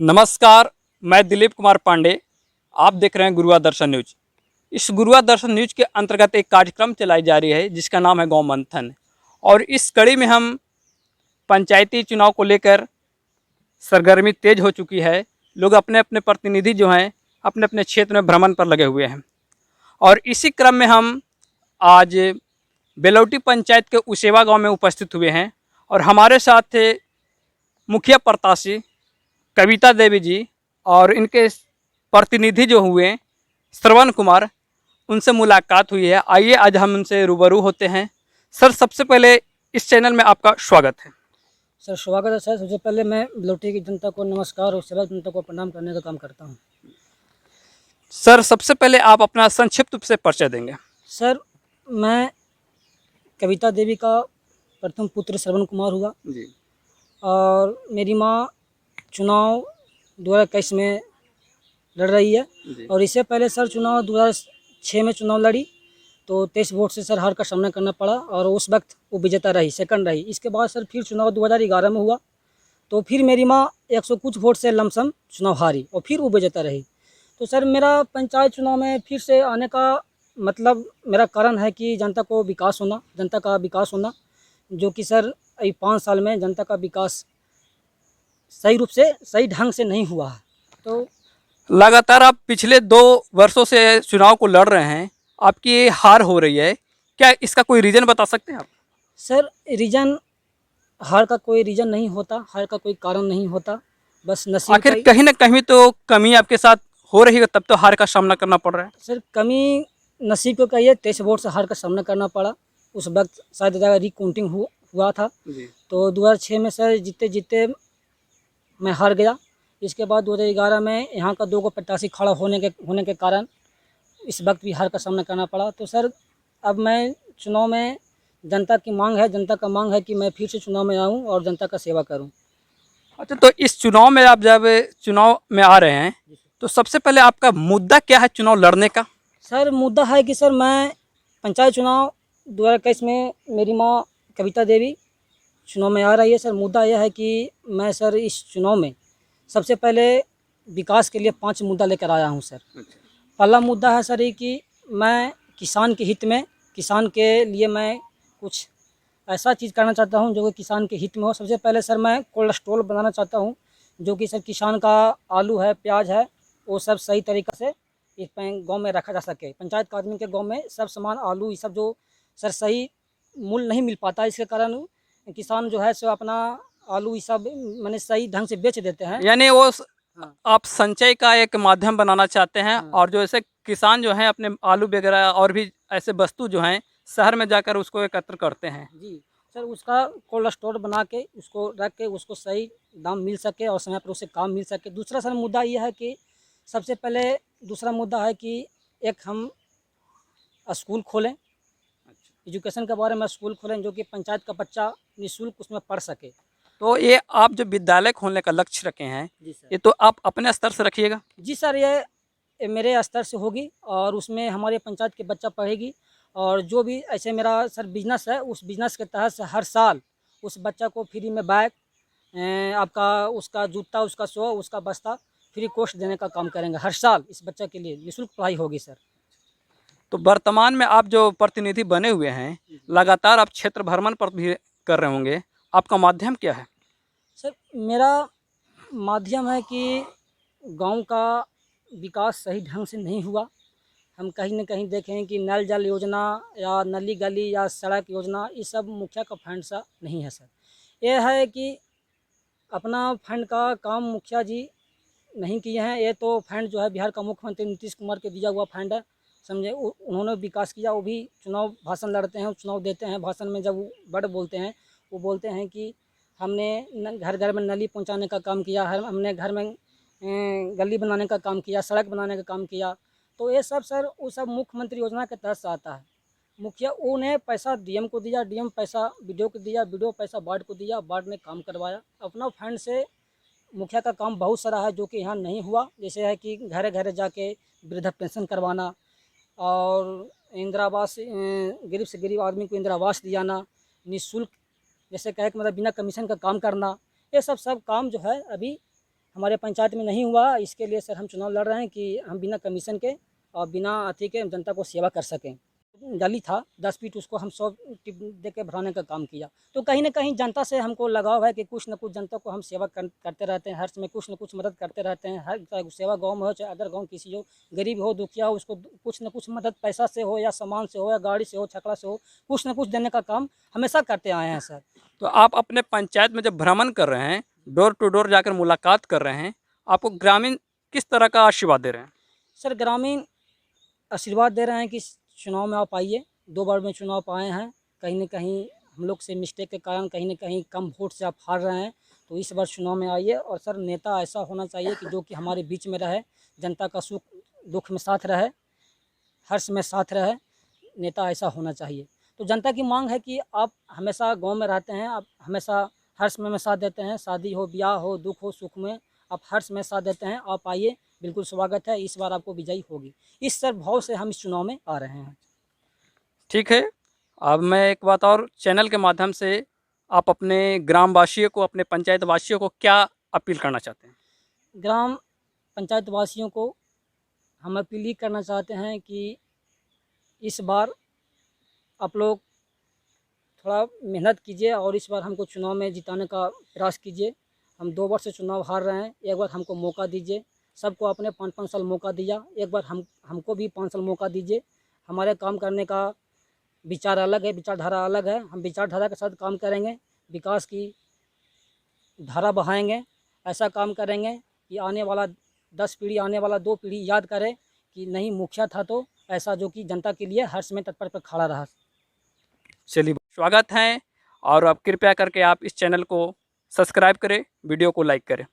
नमस्कार, मैं दिलीप कुमार पांडे। आप देख रहे हैं गुरुवार दर्शन न्यूज। इस गुरुवार दर्शन न्यूज के अंतर्गत एक कार्यक्रम चलाई जा रही है जिसका नाम है गौ मंथन। और इस कड़ी में हम पंचायती चुनाव को लेकर सरगर्मी तेज हो चुकी है। लोग अपने अपने प्रतिनिधि जो हैं अपने अपने क्षेत्र में भ्रमण पर लगे हुए हैं। और इसी क्रम में हम आज बेलौटी पंचायत के उसेवा गांव में उपस्थित हुए हैं और हमारे साथ थे मुखिया प्रत्याशी कविता देवी जी और इनके प्रतिनिधि जो हुए श्रवण कुमार, उनसे मुलाकात हुई है। आइए आज हम उनसे रूबरू होते हैं। सर, सबसे पहले इस चैनल में आपका स्वागत है। सर स्वागत है सर। सबसे पहले मैं बेलौटी की जनता को नमस्कार और सेवा जनता को प्रणाम करने का काम करता हूं। सर, सबसे पहले आप अपना संक्षिप्त रूप से परिचय देंगे। सर, मैं कविता देवी का प्रथम पुत्र श्रवण कुमार हुआ जी। और मेरी माँ चुनाव 2021 में लड़ रही है। और इससे पहले सर चुनाव 2006 में चुनाव लड़ी तो 23 वोट से सर हार का सामना करना पड़ा और उस वक्त वो विजेता रही, सेकंड रही। इसके बाद सर फिर चुनाव 2011 में हुआ तो फिर मेरी माँ 100 कुछ वोट से लमसम चुनाव हारी और फिर वो विजेता रही। तो सर मेरा पंचायत चुनाव में फिर से आने का मतलब मेरा कारण है कि जनता को विकास होना, जनता का विकास होना, जो कि सर 5 साल में जनता का विकास सही रूप से सही ढंग से नहीं हुआ है। तो लगातार आप पिछले 2 वर्षों से चुनाव को लड़ रहे हैं, आपकी ये हार हो रही है, क्या इसका कोई रीज़न बता सकते हैं आप? सर रीज़न, हार का कोई रीज़न नहीं होता, हार का कोई कारण नहीं होता, बस नसीब आखिर का कहीं ना कहीं तो कमी आपके साथ हो रही है, तब तो हार का सामना करना पड़ रहा है। सर कमी नसीब को कहिए। 23 वोट से हार का सामना करना पड़ा। उस वक्त शायद ज़्यादा रिकाउंटिंग हुआ था तो 2006 में सर जीते जीते मैं हार गया। इसके बाद 2011 में यहाँ का 2 गो प्रत्याशी खड़ा होने के कारण इस वक्त भी हार का सामना करना पड़ा। तो सर अब मैं चुनाव में जनता का मांग है कि मैं फिर से चुनाव में आऊँ और जनता का सेवा करूँ। अच्छा, तो इस चुनाव में आप जब चुनाव में आ रहे हैं तो सबसे पहले आपका मुद्दा क्या है चुनाव लड़ने का? सर मुद्दा है कि सर मैं पंचायत चुनाव 2021 में मेरी माँ कविता देवी चुनाव में आ रही है। सर मुद्दा यह है कि मैं सर इस चुनाव में सबसे पहले विकास के लिए 5 मुद्दा लेकर आया हूँ सर। पहला मुद्दा है सर ये कि मैं किसान के हित में, किसान के लिए मैं कुछ ऐसा चीज़ करना चाहता हूँ जो कि किसान के हित में हो। सबसे पहले सर मैं कोल्ड स्टोर बनाना चाहता हूँ जो कि सर किसान का आलू है, प्याज है, वो सब सही तरीक़े से इस गाँव में रखा जा सके। पंचायत का आदमी के गाँव में सब सामान आलू ये सब जो सर सही मूल्य नहीं मिल पाता, इसके कारण किसान जो है सो अपना आलू ये सब मैंने सही ढंग से बेच देते हैं। यानी वो हाँ। आप संचय का एक माध्यम बनाना चाहते हैं। हाँ। और जो ऐसे किसान जो हैं अपने आलू वगैरह और भी ऐसे वस्तु जो हैं शहर में जाकर उसको एकत्र करते हैं। जी सर, उसका कोल्ड स्टोर बना के उसको रख के उसको सही दाम मिल सके और समय पर उसे काम मिल सके। दूसरा सर मुद्दा ये है कि सबसे पहले दूसरा मुद्दा है कि एक हम स्कूल खोलें, एजुकेशन के बारे में स्कूल खोलें जो कि पंचायत का बच्चा निःशुल्क उसमें पढ़ सके। तो ये आप जो विद्यालय खोलने का लक्ष्य रखे हैं, जी सर। ये तो आप अपने स्तर से रखिएगा? जी सर, ये मेरे स्तर से होगी और उसमें हमारे पंचायत के बच्चा पढ़ेगी। और जो भी ऐसे मेरा सर बिजनेस है, उस बिजनेस के तहत से हर साल उस बच्चा को फ्री में बैग, आपका उसका जूता, उसका शू, उसका बस्ता फ्री कॉस्ट देने का काम करेंगे। हर साल इस बच्चे के लिए निःशुल्क पढ़ाई होगी सर। तो वर्तमान में आप जो प्रतिनिधि बने हुए हैं, लगातार आप क्षेत्र भ्रमण पर भी कर रहे होंगे, आपका माध्यम क्या है? सर मेरा माध्यम है कि गांव का विकास सही ढंग से नहीं हुआ। हम कहीं न कहीं देखें कि नल जल योजना या नली गली या सड़क योजना, ये सब मुखिया का फंड सा नहीं है सर। ये है कि अपना फंड का काम मुखिया जी नहीं किए हैं। ये तो फंड जो है बिहार का मुख्यमंत्री नीतीश कुमार के दिया हुआ फंड है, समझे। उन्होंने विकास किया। वो भी चुनाव भाषण लड़ते हैं, चुनाव देते हैं। भाषण में जब वो बड़ बोलते हैं, वो बोलते हैं कि हमने घर घर में नली पहुंचाने का काम किया है, हमने घर में गली बनाने का काम किया, सड़क बनाने का काम किया। तो ये सब सर वो सब मुख्यमंत्री योजना के तहत से आता है। मुखिया उन्हें पैसा डीएम को दिया, डीएम पैसा बीडीओ को दिया, बीडीओ पैसा वार्ड को दिया, वार्ड में काम करवाया। अपना फंड से मुखिया का काम बहुत सारा है जो कि यहाँ नहीं हुआ। जैसे है कि घर घर जाके वृद्धा पेंशन करवाना और इंदिरा आवास गरीब से गरीब आदमी को इंदिरा आवास दिलाना, निःशुल्क जैसे कहे कि मतलब बिना कमीशन का काम करना, ये सब काम जो है अभी हमारे पंचायत में नहीं हुआ। इसके लिए सर हम चुनाव लड़ रहे हैं कि हम बिना कमीशन के और बिना अथी के जनता को सेवा कर सकें। गली था 10 फीट, उसको हम 100 टिप दे के भराने का काम किया। तो कहीं ना कहीं जनता से हमको लगाव है कि कुछ न कुछ जनता को हम सेवा करते रहते हैं, हर समय कुछ न कुछ मदद करते रहते हैं। हर सेवा गांव में हो चाहे अदर गांव किसी हो, गरीब हो दुखिया हो, उसको कुछ न कुछ मदद पैसा से हो या सामान से हो या गाड़ी से हो छकड़ा से हो, कुछ न कुछ देने का काम हमेशा करते आए हैं सर। तो आप अपने पंचायत में जब भ्रमण कर रहे हैं, डोर टू डोर जाकर मुलाकात कर रहे हैं, आपको ग्रामीण किस तरह का आशीर्वाद दे रहे हैं? सर ग्रामीण आशीर्वाद दे रहे हैं कि चुनाव में आप आइए, 2 बार में चुनाव पाए हैं, कहीं न कहीं हम लोग से मिस्टेक के कारण कहीं न कहीं कम वोट से आप हार रहे हैं, तो इस बार चुनाव में आइए। और सर नेता ऐसा होना चाहिए कि जो कि हमारे बीच में रहे, जनता का सुख दुख में साथ रहे, हर्ष में साथ रहे, नेता ऐसा होना चाहिए। तो जनता की मांग है कि आप हमेशा गांव में रहते हैं, आप हमेशा हर समय में साथ देते हैं, शादी हो, ब्याह हो, दुख हो, सुख में आप हर समय साथ देते हैं। आप आइए, बिल्कुल स्वागत है, इस बार आपको विजयी होगी। इस सर भाव से हम इस चुनाव में आ रहे हैं। ठीक है। अब मैं एक बात और, चैनल के माध्यम से आप अपने ग्रामवासियों को, अपने पंचायत वासियों को क्या अपील करना चाहते हैं? ग्राम पंचायत वासियों को हम अपील ही करना चाहते हैं कि इस बार आप लोग थोड़ा मेहनत कीजिए और इस बार हमको चुनाव में जिताने का प्रयास कीजिए। हम 2 बार से चुनाव हार रहे हैं, एक बार हमको मौका दीजिए। सबको अपने 5-5 साल मौका दिया, एक बार हमको भी 5 साल मौका दीजिए। हमारे काम करने का विचार अलग है, विचारधारा अलग है, हम विचारधारा के साथ काम करेंगे, विकास की धारा बहाएंगे, ऐसा काम करेंगे कि आने वाला 10 पीढ़ी, आने वाला 2 पीढ़ी याद करे कि नहीं मुखिया था तो ऐसा, जो कि जनता के लिए हर समय तत्पर पर खड़ा रहा। चलिए, स्वागत है, और अब कृपया करके आप इस चैनल को सब्सक्राइब करें, वीडियो को लाइक करें।